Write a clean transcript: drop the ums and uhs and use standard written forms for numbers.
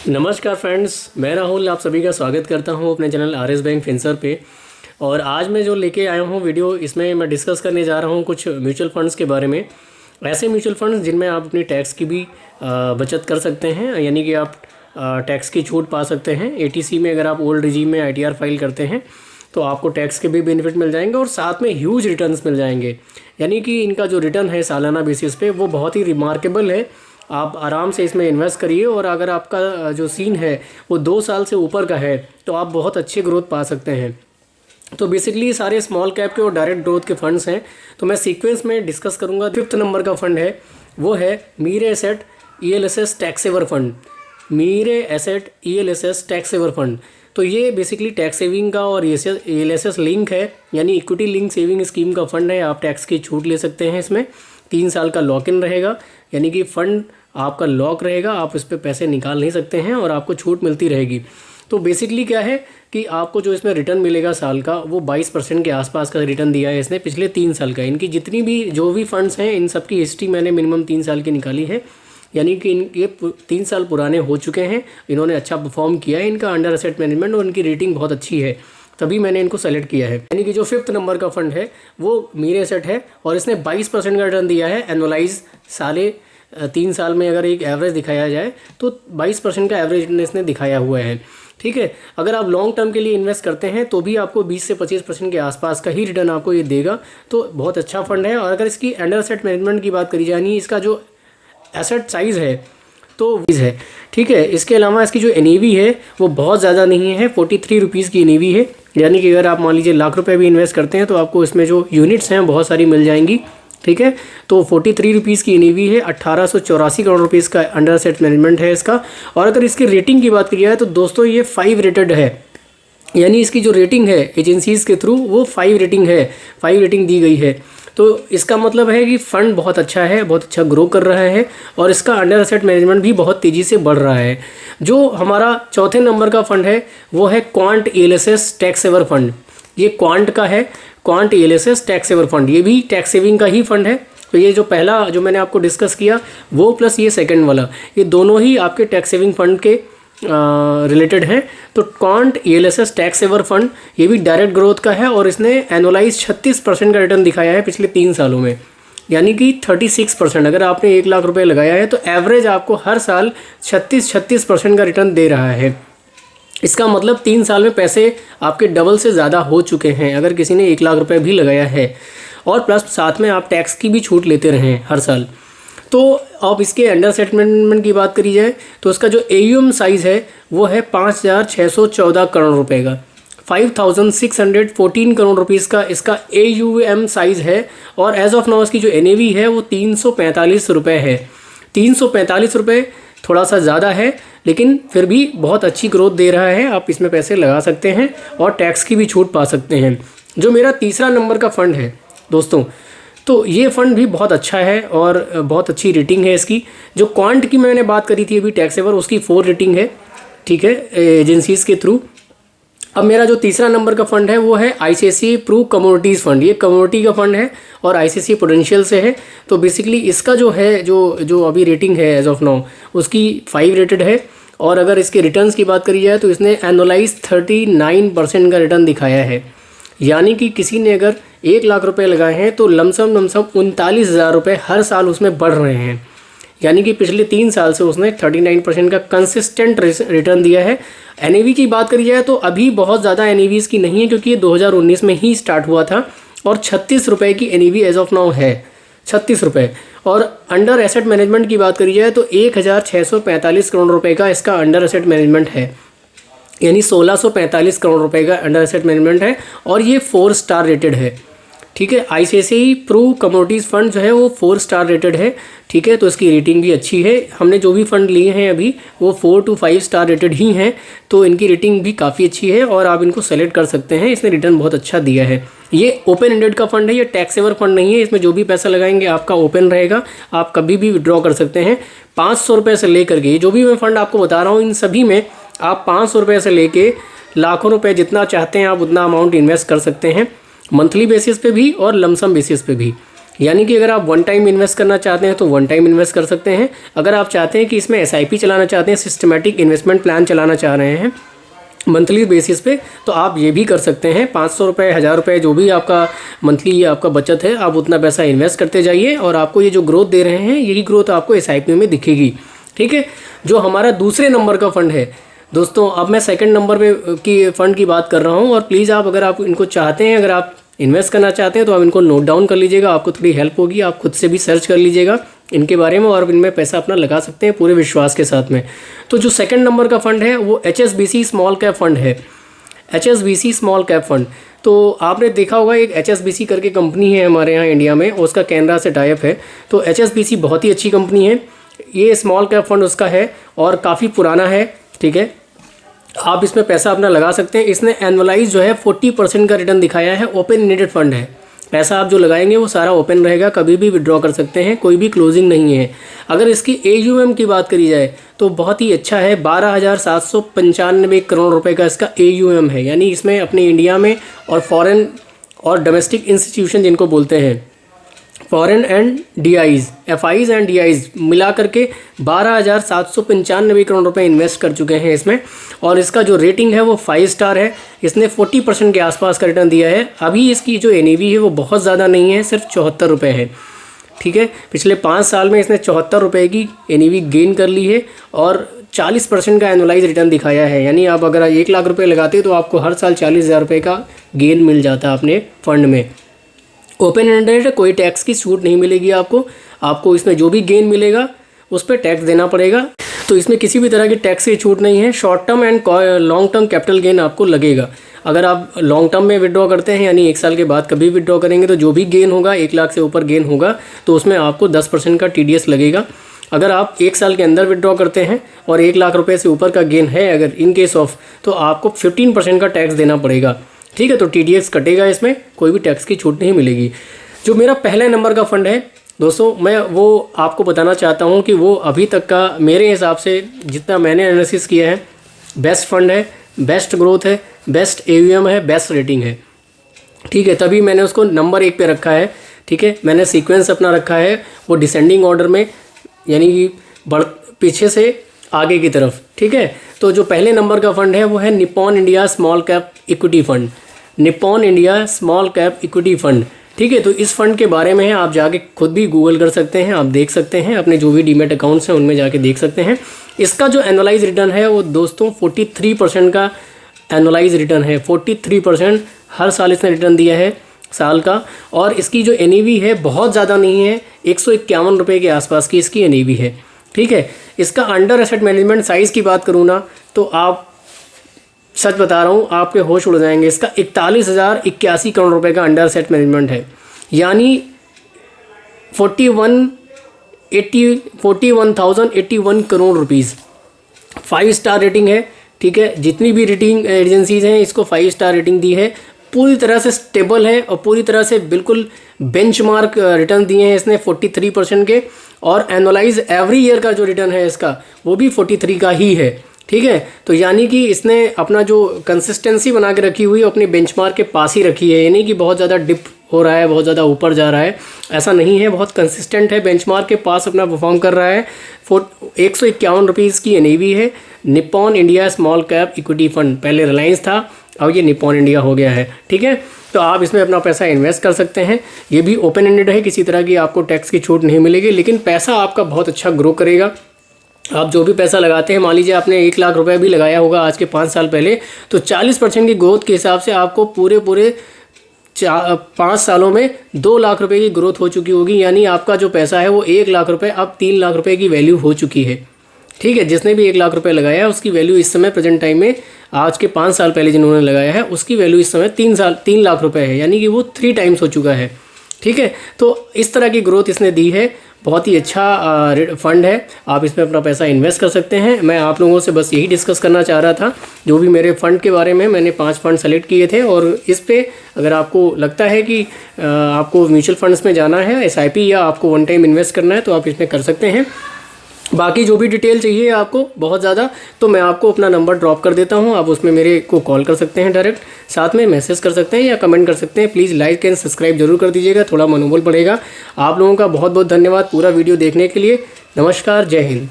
नमस्कार फ्रेंड्स, मैं राहुल आप सभी का स्वागत करता हूं अपने चैनल आर एस बैंक फिंसर पे। और आज मैं जो लेके आया हूं वीडियो, इसमें मैं डिस्कस करने जा रहा हूं कुछ म्यूचुअल फंड्स के बारे में। ऐसे म्यूचुअल फंड्स जिनमें आप अपनी टैक्स की भी बचत कर सकते हैं, यानी कि आप टैक्स की छूट पा सकते हैं। एटीसी में अगर आप ओल्ड रिजीम में आईटीआर फाइल करते हैं तो आपको टैक्स के भी बेनिफिट मिल जाएंगे और साथ में ह्यूज रिटर्न्स मिल जाएंगे। यानी कि इनका जो रिटर्न है सालाना बेसिस पे वो बहुत ही रिमार्केबल है। आप आराम से इसमें इन्वेस्ट करिए और अगर आपका जो सीन है वो 2 साल से ऊपर का है तो आप बहुत अच्छी ग्रोथ पा सकते हैं। तो बेसिकली सारे स्मॉल कैप के और डायरेक्ट ग्रोथ के फंड्स हैं, तो मैं सीक्वेंस में डिस्कस करूंगा। 5th नंबर का फंड है वो है Mirae asset ELSS tax saver fund. Mirae asset ELSS tax saver fund, तो ये बेसिकली टैक्स सेविंग का और ईएलएसएस लिंक है, यानी इक्विटी लिंक सेविंग स्कीम का फंड है। आप टैक्स की छूट ले सकते हैं इसमें। 3 साल का लॉक इन रहेगा, यानी कि फ़ंड आपका लॉक रहेगा, आप इस पर पैसे निकाल नहीं सकते हैं और आपको छूट मिलती रहेगी। तो बेसिकली क्या है कि आपको जो इसमें रिटर्न मिलेगा साल का वो 22% के आसपास का रिटर्न दिया है इसने पिछले 3 साल का। इनकी जितनी भी जो भी फंड्स हैं इन सब की हिस्ट्री मैंने मिनिमम 3 साल की निकाली है, यानी कि ये 3 साल पुराने हो चुके हैं। इन्होंने अच्छा परफॉर्म किया है, इनका अंडर एसेट मैनेजमेंट और इनकी रेटिंग बहुत अच्छी है, तभी मैंने इनको सेलेक्ट किया है। यानी कि जो 5th नंबर का फंड है वो मीरे एसेट है और इसने 22% का रिटर्न दिया है एनुअलाइज। 3 साल में अगर एक एवरेज दिखाया जाए तो 22% का एवरेज रिटर्न इसने दिखाया हुआ है। ठीक है, अगर आप लॉन्ग टर्म के लिए इन्वेस्ट करते हैं तो भी आपको 20 से 25% के आसपास का ही रिटर्न आपको ये देगा, तो बहुत अच्छा फंड है। और अगर इसकी अंडर एसेट मैनेजमेंट की बात करी जाए, यानी इसका जो एसेट साइज़ है तो है, ठीक है। इसके अलावा इसकी जो एनएवी है वो बहुत ज़्यादा नहीं है, 43 रुपीज़ की एनएवी है। यानी कि अगर आप मान लीजिए लाख रुपए भी इन्वेस्ट करते हैं तो आपको इसमें जो यूनिट्स हैं बहुत सारी मिल जाएंगी। ठीक है, तो 43 रुपीज़ की एनएवी है। 1884 करोड़ रुपीज़ का अंडर एसेट मैनेजमेंट है इसका। और अगर इसकी रेटिंग की बात की जाए तो दोस्तों ये 5 रेटेड है, यानी इसकी जो रेटिंग है एजेंसीज़ के थ्रू वो 5 रेटिंग है, 5 रेटिंग दी गई है। तो इसका मतलब है कि फ़ंड बहुत अच्छा है, बहुत अच्छा ग्रो कर रहा है और इसका अंडर एसेट मैनेजमेंट भी बहुत तेज़ी से बढ़ रहा है। जो हमारा 4थे नंबर का फ़ंड है वो है Quant ELSS tax saver fund. ये क्वांट का है, Quant ELSS tax saver fund. ये भी टैक्स सेविंग का ही फंड है। तो ये जो पहला जो मैंने आपको डिस्कस किया वो प्लस ये सेकंड वाला, ये दोनों ही आपके टैक्स सेविंग फंड के रिलेटेड हैं। तो Quant ELSS tax saver fund ये भी डायरेक्ट ग्रोथ का है और इसने एनुअलाइज 36% का रिटर्न दिखाया है पिछले 3 सालों में, यानी कि 36%। अगर आपने 1 लाख रुपए लगाया है तो एवरेज आपको हर साल 36% का रिटर्न दे रहा है। इसका मतलब 3 साल में पैसे आपके डबल से ज़्यादा हो चुके हैं अगर किसी ने 1 लाख रुपए भी लगाया है, और प्लस साथ में आप टैक्स की भी छूट लेते रहें हर साल। तो अब इसके अंडर एसेट मैनेजमेंट की बात करी जाए तो इसका जो एयूएम साइज़ है वो है 5,614 करोड़ रुपए का। 5,614 करोड़ रुपीज़ का इसका एयूएम साइज़ है। और एज ऑफ नाउ इसकी जो एनएवी है वो 345 रुपये है। 345 रुपये थोड़ा सा ज़्यादा है, लेकिन फिर भी बहुत अच्छी ग्रोथ दे रहा है। आप इसमें पैसे लगा सकते हैं और टैक्स की भी छूट पा सकते हैं। जो मेरा तीसरा नंबर का फ़ंड है दोस्तों, तो ये फ़ंड भी बहुत अच्छा है और बहुत अच्छी रेटिंग है इसकी। जो क्वांट की मैंने बात करी थी अभी टैक्स सेवर, उसकी 4 रेटिंग है, ठीक है, एजेंसीज़ के थ्रू। अब मेरा जो तीसरा नंबर का फ़ंड है वो है आईसीआईसीआई प्रू कमोडिटीज़ फंड। ये कमोडिटी का फ़ंड है और आईसीआईसीआई प्रूडेंशियल से है। तो बेसिकली इसका जो है जो अभी रेटिंग है एज ऑफ नाउ उसकी 5 रेटेड है। और अगर इसके रिटर्न्स की बात करी जाए तो इसने एनुअलाइज 39% का रिटर्न दिखाया है। यानी कि किसी ने अगर 1 लाख रुपए लगाए हैं तो लमसम 39,000 रुपये हर साल उसमें बढ़ रहे हैं। यानी कि पिछले 3 साल से उसने 39% का कंसिस्टेंट रिटर्न दिया है। एनएवी की बात करी जाए तो अभी बहुत ज़्यादा एनएवीज़ की नहीं है, क्योंकि ये 2019 में ही स्टार्ट हुआ था और 36 रुपये की एनएवी एज ऑफ नाउ है, 36 रुपये। और अंडर एसेट मैनेजमेंट की बात करी जाए तो 1,645 करोड़ रुपये का इसका अंडर एसेट मैनेजमेंट है, यानी 1,645 करोड़ रुपए का अंडर एसेट मैनेजमेंट है और ये 4 स्टार रेटेड है। ठीक है, आईसीआईसीआई प्रू कमोडिटीज़ फंड जो है वो 4 स्टार रेटेड है। ठीक है, तो इसकी रेटिंग भी अच्छी है। हमने जो भी फ़ंड लिए हैं अभी वो 4 to 5 स्टार रेटेड ही हैं, तो इनकी रेटिंग भी काफ़ी अच्छी है और आप इनको सेलेक्ट कर सकते हैं। इसने रिटर्न बहुत अच्छा दिया है। ये ओपन एंडेड का फंड है, ये टैक्स सेवर फंड नहीं है। इसमें जो भी पैसा लगाएंगे आपका ओपन रहेगा, आप कभी भी विड्रॉ कर सकते हैं। 500 रुपये से लेकर के जो भी मैं फ़ंड आपको बता रहा हूँ इन सभी में आप 500 रुपये से लेके लाखों रुपए जितना चाहते हैं आप उतना अमाउंट इन्वेस्ट कर सकते हैं, मंथली बेसिस पे भी और लमसम बेसिस पे भी। यानी कि अगर आप वन टाइम इन्वेस्ट करना चाहते हैं तो वन टाइम इन्वेस्ट कर सकते हैं। अगर आप चाहते हैं कि इसमें एसआईपी चलाना चाहते हैं, सिस्टमेटिक इन्वेस्टमेंट प्लान चलाना चाह रहे हैं मंथली बेसिस पे, तो आप ये भी कर सकते हैं। 500 रुपये, 1000 रुपये, जो भी आपका मंथली आपका बचत है, आप उतना पैसा इन्वेस्ट करते जाइए और आपको ये जो ग्रोथ दे रहे हैं यही ग्रोथ आपको एसआईपी में दिखेगी। ठीक है, जो हमारा दूसरे नंबर का फ़ंड है दोस्तों, अब मैं सेकंड नंबर पे की फ़ंड की बात कर रहा हूँ। और प्लीज़ आप अगर आप इनको चाहते हैं, अगर आप इन्वेस्ट करना चाहते हैं तो आप इनको नोट डाउन कर लीजिएगा, आपको थोड़ी हेल्प होगी। आप खुद से भी सर्च कर लीजिएगा इनके बारे में और इनमें पैसा अपना लगा सकते हैं पूरे विश्वास के साथ में। तो जो सेकंड नंबर का फ़ंड है वो HSBC स्मॉल कैप फ़ंड है। HSBC स्मॉल कैप फ़ंड, तो आपने देखा होगा एक HSBC करके कंपनी है हमारे यहाँ इंडिया में, उसका कैनरा से टाइप है। तो HSBC बहुत ही अच्छी कंपनी है। ये स्मॉल कैप फ़ंड उसका है और काफ़ी पुराना है। ठीक है, आप इसमें पैसा अपना लगा सकते हैं। इसने एनुअलाइज जो है 40% का रिटर्न दिखाया है। ओपन एंडेड फंड है, पैसा आप जो लगाएंगे वो सारा ओपन रहेगा, कभी भी विड्रॉ कर सकते हैं, कोई भी क्लोजिंग नहीं है। अगर इसकी AUM की बात करी जाए तो बहुत ही अच्छा है। 12,795 करोड़ रुपए का इसका AUM है। यानी इसमें अपने इंडिया में और फॉरेन और डोमेस्टिक इंस्टीट्यूशन जिनको बोलते हैं, foreign and DIs, FIs and DIs मिला करके 12,795 करोड़ रुपए इन्वेस्ट कर चुके हैं इसमें। और इसका जो रेटिंग है वो 5 स्टार है। इसने 40% के आसपास का रिटर्न दिया है। अभी इसकी जो NAV है वो बहुत ज़्यादा नहीं है, सिर्फ 74 रुपये है। ठीक है, पिछले 5 साल में इसने 74 रुपये की NAV गेन कर ली है और 40% का एनुअलाइज रिटर्न दिखाया है। यानी आप अगर 1 लाख रुपये लगाते तो आपको हर साल 40,000 रुपये का गेन मिल जाता अपने फ़ंड में। ओपन एंडेड, कोई टैक्स की छूट नहीं मिलेगी आपको इसमें जो भी गेन मिलेगा उस पर टैक्स देना पड़ेगा। तो इसमें किसी भी तरह की टैक्स की छूट नहीं है। Short term and long term capital gain आपको लगेगा। अगर आप लॉन्ग टर्म में विड्रॉ करते हैं, यानी 1 साल के बाद कभी विड्रॉ करेंगे, तो जो भी गेन होगा 1 लाख से ऊपर गेन होगा तो उसमें आपको 10% का TDS लगेगा। अगर आप 1 साल के अंदर विड्रॉ करते हैं और 1 लाख रुपये से ऊपर का गेन है अगर इन केस ऑफ, तो आपको 15% का टैक्स देना पड़ेगा। ठीक है, तो TDS कटेगा, इसमें कोई भी टैक्स की छूट नहीं मिलेगी। जो मेरा पहले नंबर का फ़ंड है दोस्तों, मैं वो आपको बताना चाहता हूँ कि वो अभी तक का मेरे हिसाब से जितना मैंने एनालिसिस किया है बेस्ट फ़ंड है, बेस्ट ग्रोथ है, बेस्ट AUM है, बेस्ट रेटिंग है। ठीक है, तभी मैंने उसको नंबर 1 पे रखा है। ठीक है, मैंने सीक्वेंस अपना रखा है वो डिसेंडिंग ऑर्डर में, यानी कि पीछे से आगे की तरफ। ठीक है, तो जो पहले नंबर का फ़ंड है वो है Nippon India small cap equity fund. Nippon India small cap equity fund. ठीक है, तो इस फ़ंड के बारे में आप जाके खुद भी गूगल कर सकते हैं, आप देख सकते हैं, अपने जो भी डीमेट अकाउंट्स हैं उनमें जाके देख सकते हैं। इसका जो एनुअलाइज रिटर्न है वो दोस्तों 43% का एनुअलाइज रिटर्न है। 43% हर साल इसने रिटर्न दिया है साल का। और इसकी जो NAV है बहुत ज़्यादा नहीं है, 151 रुपये के आसपास की इसकी NAV है। ठीक है, इसका अंडर एसेट मैनेजमेंट साइज़ की बात करूँ ना तो आप सच बता रहा हूँ आपके होश उड़ जाएंगे। इसका 41,081 करोड़ रुपए का अंडर एसेट मैनेजमेंट है, यानी 41,081 करोड़ रुपीज़। 5 स्टार रेटिंग है। ठीक है, जितनी भी रेटिंग एजेंसीज़ हैं इसको 5 स्टार रेटिंग दी है। पूरी तरह से स्टेबल है और पूरी तरह से बिल्कुल बेंचमार्क रिटर्न दिए हैं इसने 43% के। और एनुअलाइज एवरी ईयर का जो रिटर्न है इसका वो भी 43 का ही है। ठीक है, तो यानी कि इसने अपना जो कंसिस्टेंसी बना के रखी हुई अपने बेंचमार्क के पास ही रखी है। यानी कि बहुत ज़्यादा डिप हो रहा है, बहुत ज़्यादा ऊपर जा रहा है, ऐसा नहीं है। बहुत कंसिस्टेंट है, बेंचमार्क के पास अपना परफॉर्म कर रहा है। 151 रुपीज़ की NAV है। Nippon India small cap equity fund, पहले रिलायंस था अब ये निप्पॉन इंडिया हो गया है। ठीक है, तो आप इसमें अपना पैसा इन्वेस्ट कर सकते हैं। ये भी ओपन एंडेड है, किसी तरह की आपको टैक्स की छूट नहीं मिलेगी, लेकिन पैसा आपका बहुत अच्छा ग्रो करेगा। आप जो भी पैसा लगाते हैं, मान लीजिए आपने 1 लाख रुपए भी लगाया होगा आज के 5 साल पहले, तो 40% की ग्रोथ के हिसाब से आपको पूरे 5 सालों में 2 लाख रुपए की ग्रोथ हो चुकी होगी। यानी आपका जो पैसा है वो 1 लाख रुपए अब 3 लाख रुपए की वैल्यू हो चुकी है। ठीक है, जिसने भी 1 लाख रुपए लगाया है उसकी वैल्यू इस समय प्रेजेंट टाइम में, आज के 5 साल पहले जिन्होंने लगाया है उसकी वैल्यू इस समय 3 लाख रुपए है, यानी कि वो 3 टाइम्स हो चुका है। ठीक है, तो इस तरह की ग्रोथ इसने दी है। बहुत ही अच्छा फ़ंड है, आप इसमें अपना पैसा इन्वेस्ट कर सकते हैं। मैं आप लोगों से बस यही डिस्कस करना चाह रहा था, जो भी मेरे फ़ंड के बारे में मैंने 5 फ़ंड सेलेक्ट किए थे। और इस पे अगर आपको लगता है कि आपको म्यूचुअल फंड्स में जाना है, SIP, या आपको वन टाइम इन्वेस्ट करना है, तो आप इसमें कर सकते हैं। बाकी जो भी डिटेल चाहिए आपको बहुत ज़्यादा, तो मैं आपको अपना नंबर ड्रॉप कर देता हूँ, आप उसमें मेरे को कॉल कर सकते हैं डायरेक्ट, साथ में मैसेज कर सकते हैं या कमेंट कर सकते हैं। प्लीज़ लाइक एंड सब्सक्राइब जरूर कर दीजिएगा, थोड़ा मनोबल बढ़ेगा। आप लोगों का बहुत बहुत धन्यवाद पूरा वीडियो देखने के लिए। नमस्कार, जय हिंद।